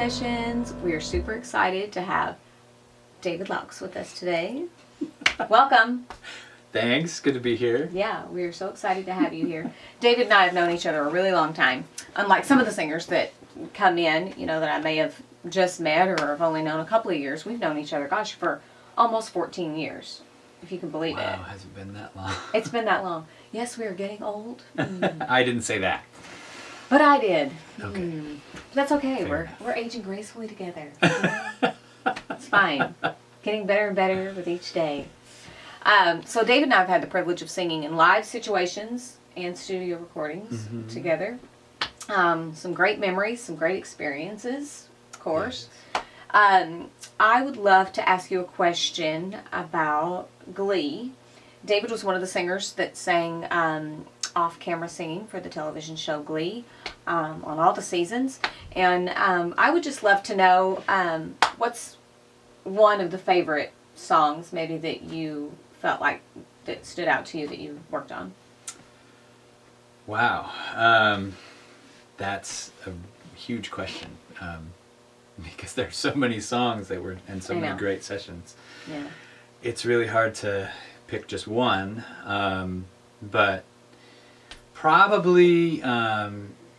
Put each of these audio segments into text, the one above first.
Sessions. We are super excited to have David Loucks with us today. Welcome. Thanks. Good to be here. Yeah, we are so excited to have you here. David and I have known each other a really long time. Unlike some of the singers that come in, that I may have just met or have only known a couple of years, we've known each other, for almost 14 years, if you can believe it. Wow, has it been that long? It's been that long. Yes, we are getting old. I didn't say that. But I did. Okay. That's okay. Fair We're aging gracefully together. It's fine. Getting better and better with each day. So David and I have had the privilege of singing in live situations and studio recordings together. Some great memories, some great experiences, of course. Yes. I would love to ask you a question about Glee. David was one of the singers that sang off-camera singing for the television show Glee on all the seasons. And I would just love to know what's one of the favorite songs maybe that you felt like that stood out to you that you worked on. Wow. That's a huge question because there's so many songs that were and so many great sessions. Yeah. It's really hard to pick just one, but probably,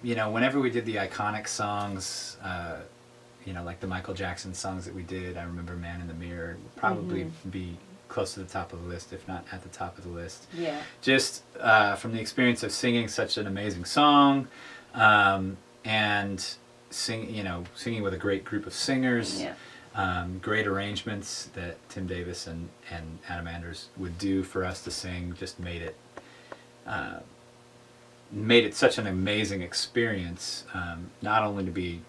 whenever we did the iconic songs, like the Michael Jackson songs that we did, I remember Man in the Mirror, would probably be close to the top of the list, if not at the top of the list. Yeah. Just from the experience of singing such an amazing song, and singing with a great group of singers. Yeah. Great arrangements that Tim Davis and Adam Anders would do for us to sing just made it such an amazing experience, not only to be,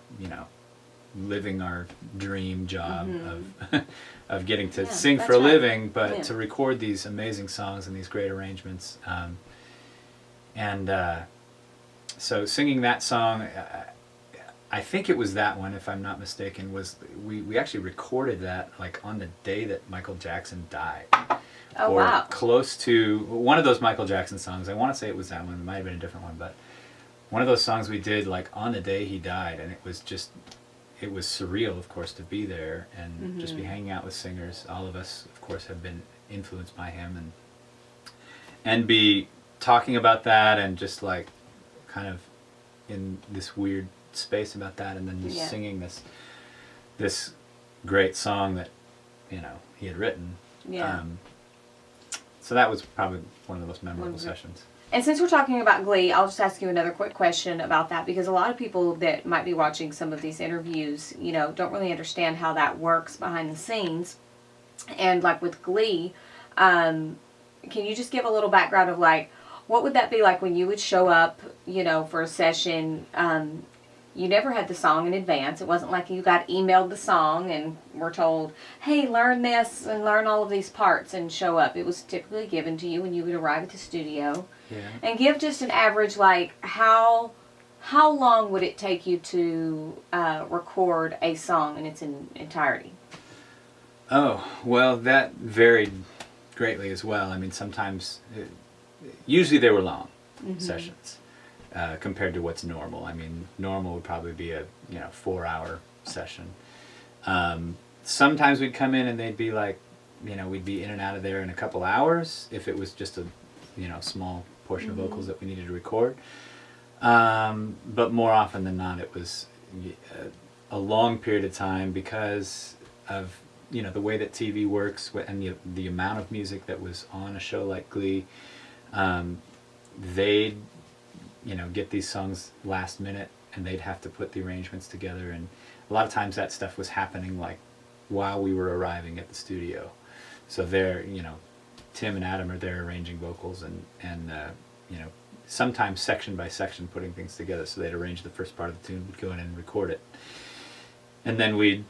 living our dream job of getting to sing for a living, but to record these amazing songs and these great arrangements. So singing that song, I think it was that one, if I'm not mistaken, was we actually recorded that like on the day that Michael Jackson died. Oh, wow. Close to one of those Michael Jackson songs. I want to say it was that one. It might have been a different one, but one of those songs we did like on the day he died, and it was surreal, of course, to be there and just be hanging out with singers. All of us, of course, have been influenced by him and be talking about that and just like kind of in this weird space about that, and then just singing this great song that he had written. Yeah. So that was probably one of the most memorable sessions. And since we're talking about Glee, I'll just ask you another quick question about that, because a lot of people that might be watching some of these interviews, don't really understand how that works behind the scenes. And like with Glee, can you just give a little background of like, what would that be like when you would show up, for a session? You never had the song in advance. It wasn't like you got emailed the song and were told, hey, learn this and learn all of these parts and show up. It was typically given to you when you would arrive at the studio. Yeah. And give just an average, like, how long would it take you to record a song in its entirety? Oh, well, that varied greatly as well. I mean, sometimes, usually they were long sessions. Compared to what's normal. I mean, normal would probably be a 4-hour session. Sometimes we'd come in and they'd be like, we'd be in and out of there in a couple hours if it was just a small portion of vocals that we needed to record. But more often than not, it was a long period of time because of the way that TV works and the amount of music that was on a show like Glee. They'd get these songs last minute, and they'd have to put the arrangements together, and a lot of times that stuff was happening like while we were arriving at the studio. So they're, Tim and Adam are there arranging vocals and sometimes section by section putting things together. So they'd arrange the first part of the tune, we'd go in and record it, and then we'd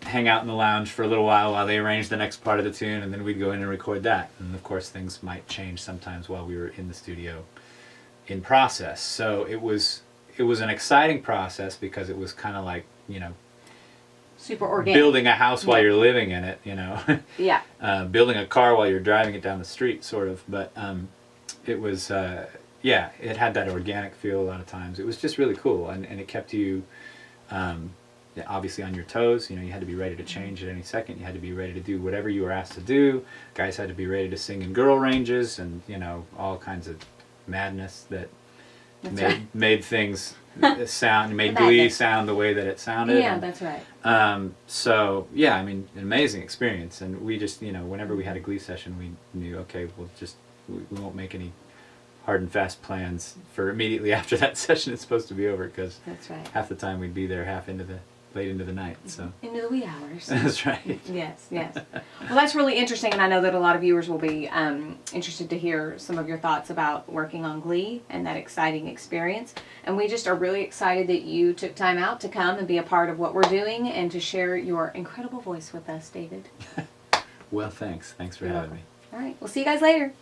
hang out in the lounge for a little while they arranged the next part of the tune, and then we'd go in and record that. And of course things might change sometimes while we were in the studio in process. So it was an exciting process because it was kind of like, super organic. Building a house while you're living in it, Yeah. Building a car while you're driving it down the street, sort of. But it was, it had that organic feel a lot of times. It was just really cool, and it kept you obviously on your toes. You know, you had to be ready to change at any second. You had to be ready to do whatever you were asked to do. Guys had to be ready to sing in girl ranges, and you know, all kinds of madness that made things sound, made Glee sound the way that it sounded. Yeah, and, that's right. So yeah, I mean, an amazing experience. And we just, you know, whenever we had a Glee session, we knew, okay, we won't make any hard and fast plans for immediately after that session is supposed to be over, because That's right. half the time we'd be there late into the night. So Into the wee hours. that's right. Yes, yes. Well, that's really interesting, and I know that a lot of viewers will be interested to hear some of your thoughts about working on Glee and that exciting experience. And we just are really excited that you took time out to come and be a part of what we're doing and to share your incredible voice with us, David. Well, thanks. Thanks for You're having welcome. me. All right, we'll see you guys later.